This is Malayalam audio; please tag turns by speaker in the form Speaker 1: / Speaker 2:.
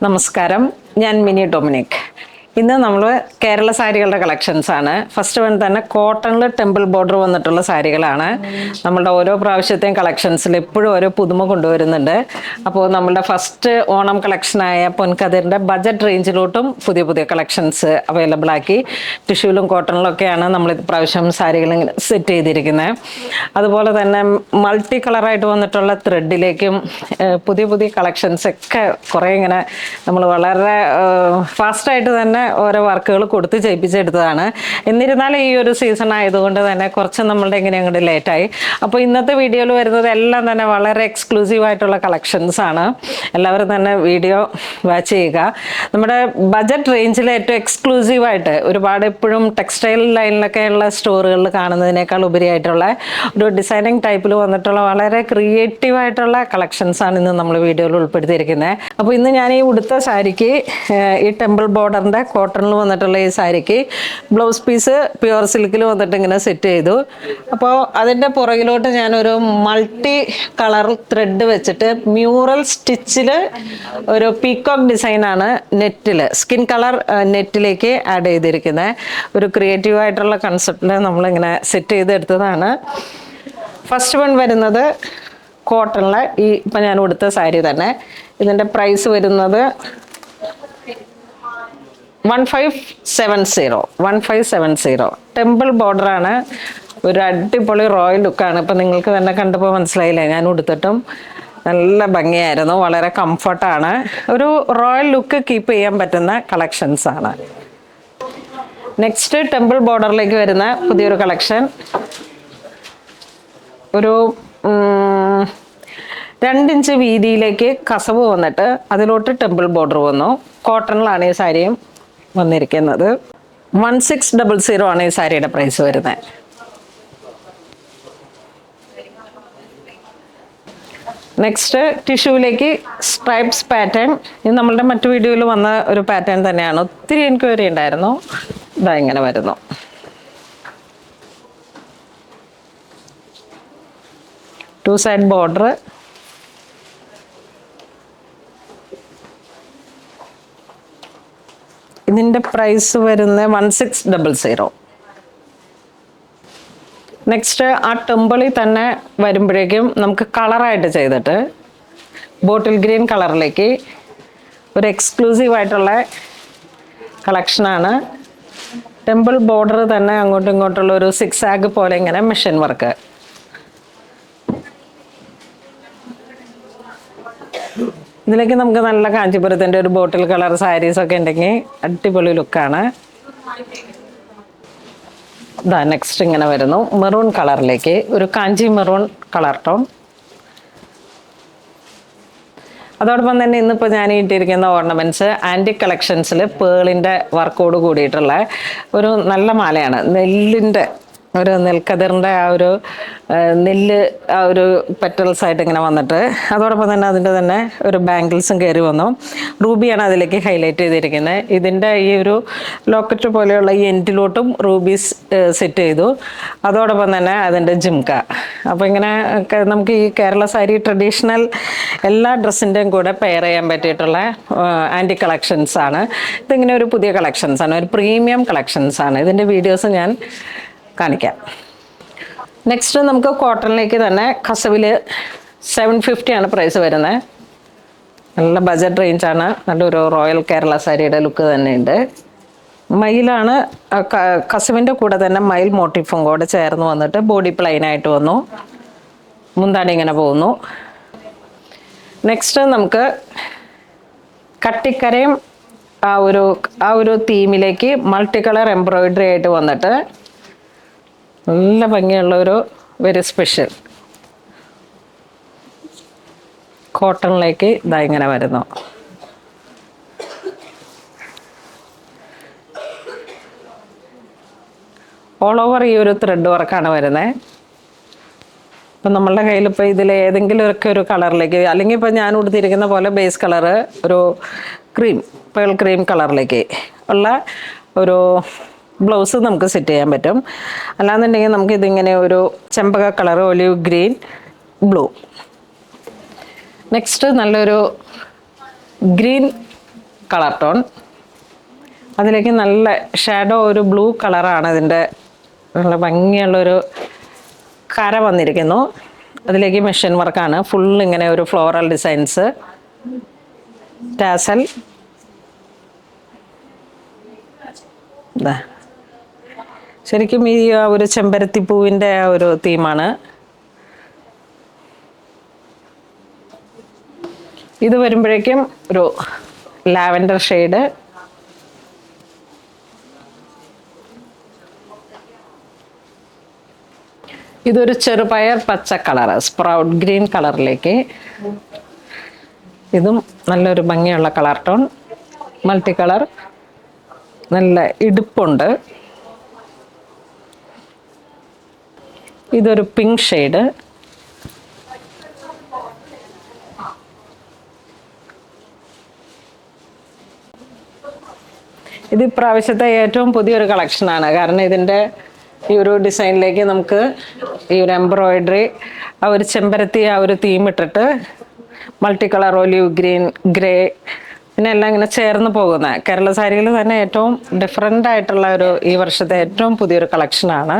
Speaker 1: നമസ്കാരം, ഞാൻ മിനി ഡൊമിനിക്. ഇന്ന് നമ്മൾ കേരള സാരികളുടെ കളക്ഷൻസ് ആണ്. ഫസ്റ്റ് വൺ തന്നെ കോട്ടണിൽ ടെമ്പിൾ ബോർഡർ വന്നിട്ടുള്ള സാരികളാണ്. നമ്മളുടെ ഓരോ പ്രാവശ്യത്തെയും കളക്ഷൻസിൽ എപ്പോഴും ഓരോ പുതുമ കൊണ്ടുവരുന്നുണ്ട്. അപ്പോൾ നമ്മളുടെ ഫസ്റ്റ് ഓണം കളക്ഷനായ പൊൻകതിറിൻ്റെ ബജറ്റ് റേഞ്ചിലോട്ടും പുതിയ പുതിയ കളക്ഷൻസ് അവൈലബിൾ ആക്കി. ടിഷ്യൂലും കോട്ടണിലൊക്കെയാണ് നമ്മൾ ഇപ്രാവശ്യം സാരികൾ സെറ്റ് ചെയ്തിരിക്കുന്നത്. അതുപോലെ തന്നെ മൾട്ടി കളറായിട്ട് വന്നിട്ടുള്ള ത്രെഡിലേക്കും പുതിയ പുതിയ കളക്ഷൻസ് ഒക്കെ കുറേ ഇങ്ങനെ നമ്മൾ വളരെ ഫാസ്റ്റായിട്ട് തന്നെ ഓരോ വർക്കുകൾ കൊടുത്ത് ചെയ്യിപ്പിച്ചെടുത്തതാണ്. എന്നിരുന്നാലും ഈ ഒരു സീസൺ ആയതുകൊണ്ട് തന്നെ കുറച്ച് നമ്മളുടെ ഇങ്ങനെ അങ്ങോട്ട് ലേറ്റായി. അപ്പോൾ ഇന്നത്തെ വീഡിയോയിൽ വരുന്നത് എല്ലാം തന്നെ വളരെ എക്സ്ക്ലൂസീവ് ആയിട്ടുള്ള കളക്ഷൻസ് ആണ്. എല്ലാവരും തന്നെ വീഡിയോ വാച്ച് ചെയ്യുക. നമ്മുടെ ബജറ്റ് റേഞ്ചിൽ ഏറ്റവും എക്സ്ക്ലൂസീവായിട്ട് ഒരുപാട് എപ്പോഴും ടെക്സ്റ്റൈൽ ലൈനിലൊക്കെ ഉള്ള സ്റ്റോറുകളിൽ കാണുന്നതിനേക്കാൾ ഉപരിയായിട്ടുള്ള ഒരു ഡിസൈനിങ് ടൈപ്പിൽ വന്നിട്ടുള്ള വളരെ ക്രിയേറ്റീവായിട്ടുള്ള കളക്ഷൻസാണ് ഇന്ന് നമ്മൾ വീഡിയോയിൽ ഉൾപ്പെടുത്തിയിരിക്കുന്നത്. അപ്പോൾ ഇന്ന് ഞാൻ ഈ ഉടുത്ത സാരിക്ക് ഈ ടെമ്പിൾ ബോർഡറിൻ്റെ കോട്ടണിൽ വന്നിട്ടുള്ള ഈ സാരിക്ക് ബ്ലൗസ് പീസ് പ്യുവർ സിൽക്കിൽ വന്നിട്ട് ഇങ്ങനെ സെറ്റ് ചെയ്തു. അപ്പോൾ അതിൻ്റെ പുറകിലോട്ട് ഞാനൊരു മൾട്ടി കളർ ത്രെഡ് വെച്ചിട്ട് മ്യൂറൽ സ്റ്റിച്ചിൽ ഒരു പീക്കോക്ക് ഡിസൈനാണ് നെറ്റിൽ സ്കിൻ കളർ നെറ്റിലേക്ക് ആഡ് ചെയ്തിരിക്കുന്നത്. ഒരു ക്രിയേറ്റീവായിട്ടുള്ള കൺസെപ്റ്റിൽ നമ്മളിങ്ങനെ സെറ്റ് ചെയ്തെടുത്തതാണ്. ഫസ്റ്റ് വൺ വരുന്നത് കോട്ടണിലെ ഈ ഇപ്പം ഞാൻ ഉടുത്ത സാരി തന്നെ. ഇതിൻ്റെ പ്രൈസ് വരുന്നത് 1570 ടെമ്പിൾ ബോർഡറാണ്. ഒരു അടിപൊളി റോയൽ ലുക്കാണ്. ഇപ്പം നിങ്ങൾക്ക് തന്നെ കണ്ടപ്പോൾ മനസ്സിലായില്ലേ, ഞാൻ ഉടുത്തിട്ടും നല്ല ഭംഗിയായിരുന്നു. വളരെ കംഫർട്ടാണ്. ഒരു റോയൽ ലുക്ക് കീപ്പ് ചെയ്യാൻ പറ്റുന്ന കളക്ഷൻസാണ്. നെക്സ്റ്റ് ടെമ്പിൾ ബോർഡറിലേക്ക് വരുന്ന പുതിയൊരു കളക്ഷൻ. ഒരു 2 ഇഞ്ച് വീതിയിലേക്ക് കസവ് വന്നിട്ട് അതിലോട്ട് ടെമ്പിൾ ബോർഡർ വന്നു. കോട്ടണിലാണ് ഈ സാരിയും വന്നിരിക്കുന്നത്. 1600 ആണ് ഈ സാരിയുടെ പ്രൈസ് വരുന്നത്. നെക്സ്റ്റ് ടിഷ്യൂവിലേക്ക് സ്ട്രൈപ്സ് പാറ്റേൺ. ഇത് നമ്മളുടെ മറ്റു വീഡിയോയിൽ വന്ന ഒരു പാറ്റേൺ തന്നെയാണ്. ഒത്തിരി എൻക്വയറി ഉണ്ടായിരുന്നു. ഇതാ ഇങ്ങനെ വരുന്നു. Two side border. ഇതിൻ്റെ പ്രൈസ് വരുന്നത് 1600. നെക്സ്റ്റ് ആ ടെമ്പിളിൽ തന്നെ വരുമ്പോഴേക്കും നമുക്ക് കളറായിട്ട് ചെയ്തിട്ട് ബോട്ടിൽ ഗ്രീൻ കളറിലേക്ക് ഒരു എക്സ്ക്ലൂസീവായിട്ടുള്ള കളക്ഷനാണ്. ടെമ്പിൾ ബോർഡർ തന്നെ അങ്ങോട്ടും ഇങ്ങോട്ടുള്ള ഒരു 6 ആഗ് പോലെ ഇങ്ങനെ മെഷീൻ വർക്ക്. ഇതിലേക്ക് നമുക്ക് നല്ല കാഞ്ചീപുരത്തിൻ്റെ ഒരു ബോട്ടിൽ കളർ സാരീസൊക്കെ ഉണ്ടെങ്കിൽ അടിപൊളി ലുക്കാണ്. ഇതാ നെക്സ്റ്റ് ഇങ്ങനെ വരുന്നു. മെറൂൺ കളറിലേക്ക് ഒരു കാഞ്ചി മെറൂൺ കളർ ടോൺ. അതോടൊപ്പം തന്നെ ഇന്നിപ്പോൾ ഞാൻ ഇട്ടിരിക്കുന്ന ഓർണമെൻറ്റ്സ് ആൻറ്റിക് കളക്ഷൻസിൽ പേളിൻ്റെ വർക്കോട് കൂടിയിട്ടുള്ള ഒരു നല്ല മാലയാണ്. നെല്ലിൻ്റെ ഒരു നെൽക്കതിറിൻ്റെ ആ ഒരു നെല്ല് ആ ഒരു പെറ്റൽസ് ആയിട്ട് ഇങ്ങനെ വന്നിട്ട് അതോടൊപ്പം തന്നെ അതിൻ്റെ തന്നെ ഒരു ബാംഗിൾസും കയറി വന്നു. റൂബിയാണ് അതിലേക്ക് ഹൈലൈറ്റ് ചെയ്തിരിക്കുന്നത്. ഇതിൻ്റെ ഈ ഒരു ലോക്കറ്റ് പോലെയുള്ള ഈ എൻഡിലോട്ടും റൂബീസ് സെറ്റ് ചെയ്തു. അതോടൊപ്പം തന്നെ അതിൻ്റെ ജിംക. അപ്പോൾ ഇങ്ങനെ നമുക്ക് ഈ കേരള സാരി ട്രഡീഷണൽ എല്ലാ ഡ്രസ്സിൻ്റെയും കൂടെ പെയർ ചെയ്യാൻ പറ്റിയിട്ടുള്ള ആൻറ്റി കളക്ഷൻസാണ്. ഇതിങ്ങനെ ഒരു പുതിയ കളക്ഷൻസാണ്, ഒരു പ്രീമിയം കളക്ഷൻസാണ്. ഇതിൻ്റെ വീഡിയോസ് ഞാൻ കാണിക്കാം. നെക്സ്റ്റ് നമുക്ക് കോട്ടണിലേക്ക് തന്നെ കസവിൽ 750 ആണ് പ്രൈസ് വരുന്നത്. നല്ല ബജറ്റ് റേഞ്ചാണ്. നല്ലൊരു റോയൽ കേരള സാരിയുടെ ലുക്ക് തന്നെയുണ്ട്. മയിലാണ് കസവിൻ്റെ കൂടെ തന്നെ മയിൽ മോട്ടീഫും കൂടെ ചേർന്ന് വന്നിട്ട് ബോഡി പ്ലെയിനായിട്ട് വന്നു. മുന്താണി ഇങ്ങനെ പോകുന്നു. നെക്സ്റ്റ് നമുക്ക് കട്ടിക്കരയും ആ ഒരു തീമിലേക്ക് മൾട്ടി കളർ എംബ്രോയിഡറി ആയിട്ട് വന്നിട്ട് നല്ല ഭംഗിയുള്ള ഒരു വെരി സ്പെഷ്യൽ കോട്ടണിലേക്ക് ഇതാ ഇങ്ങനെ വരുന്നു. ഓൾ ഓവർ ഈ ഒരു ത്രെഡ് വർക്കാണ് വരുന്നത്. ഇപ്പം നമ്മളുടെ കയ്യിൽ ഇപ്പോൾ ഇതിൽ ഏതെങ്കിലുമൊക്കെ ഒരു കളറിലേക്ക്, അല്ലെങ്കിൽ ഇപ്പോൾ ഞാൻ ഉടുത്തിരിക്കുന്ന പോലെ ബേസ് കളറ് ഒരു പേൾ ക്രീം കളറിലേക്ക് ഉള്ള ഒരു ബ്ലൗസ് നമുക്ക് സെറ്റ് ചെയ്യാൻ പറ്റും. അല്ലാന്നുണ്ടെങ്കിൽ നമുക്കിതിങ്ങനെ ഒരു ചെമ്പക colour, olive green, blue. Next നല്ലൊരു ഗ്രീൻ കളർ ടോൺ. അതിലേക്ക് നല്ല ഷാഡോ ഒരു ബ്ലൂ കളറാണ് ഇതിൻ്റെ, നല്ല ഭംഗിയുള്ളൊരു കര വന്നിരിക്കുന്നു. അതിലേക്ക് മെഷീൻ വർക്കാണ്, ഫുൾ ഇങ്ങനെ ഒരു ഫ്ലോറൽ ഡിസൈൻസ്, ടാസൽ. ശരിക്കും ഈ ഒരു ചെമ്പരത്തി പൂവിൻ്റെ ഒരു തീമാണ്. ഇത് വരുമ്പോഴേക്കും ഒരു ലാവൻഡർ ഷെയ്ഡ്. ഇതൊരു ചെറുപയർ പച്ച കളർ, സ്പ്രൗട്ട് ഗ്രീൻ കളറിലേക്ക്. ഇതും നല്ലൊരു ഭംഗിയുള്ള കളർ ടോൺ, മൾട്ടി കളർ, നല്ല ഇടുപ്പുണ്ട്. ഇതൊരു പിങ്ക് ഷെയ്ഡ്. ഇത് ഇപ്രാവശ്യത്തെ ഏറ്റവും പുതിയൊരു കളക്ഷനാണ്. കാരണം ഇതിൻ്റെ ഈ ഒരു ഡിസൈനിലേക്ക് നമുക്ക് ഈ ഒരു എംബ്രോയിഡറി, ആ ഒരു ചെമ്പരത്തി ആ ഒരു തീം ഇട്ടിട്ട് multi colour, olive green, grey, പിന്നെ എല്ലാം ഇങ്ങനെ ചേർന്ന് പോകുന്ന കേരള സാരിയിൽ തന്നെ ഏറ്റവും ഡിഫറെൻ്റ് ആയിട്ടുള്ള ഒരു ഈ വർഷത്തെ ഏറ്റവും പുതിയൊരു കളക്ഷനാണ്.